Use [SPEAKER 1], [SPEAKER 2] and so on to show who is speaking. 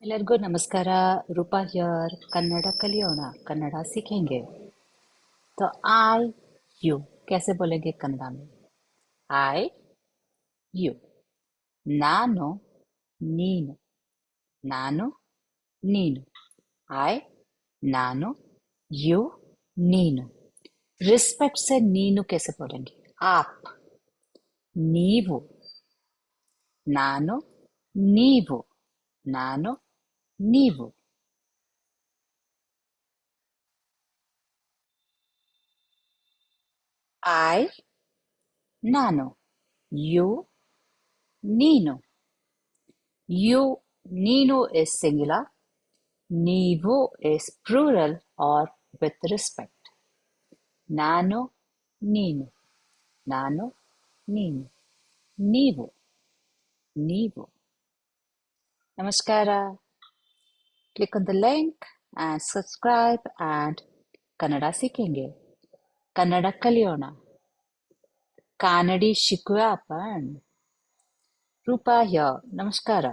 [SPEAKER 1] ಎಲ್ಲರಿಗೂ ನಮಸ್ಕಾರ. ರೂಪಾ ಹಿಯರ್. कन्नड़ कलियोಣ, कन्नड़ सीखेंगे. तो आई यू कैसे बोलेंगे कन्नड़ा में? आई यू. ನಾನು ನೀನು. ನಾನು ನೀನು. ಐ ನಾನು, यू ನೀನು. रिस्पेक्ट से ನೀನು कैसे बोलेंगे? आप. ನೀವು. ನಾನು ನೀವು. ನಾನು ನೀವು. ಐ ನಾನು, ಯು ನೀನು. ಯು ನೀನು is singular, ನೀವು is plural or with respect. ನಾನು ನೀನು. ನಾನು ನೀನು. ನೀವು ನೀವು. ನಮಸ್ಕಾರ. Click on the link and subscribe and Kannada सीखेंगे. ಕನ್ನಡ ಕಲಿಯೋಣ. ಕಾನಡಿ ಶಿಕುವ आपण. ರೂಪಾ here. ನಮಸ್ಕಾರ.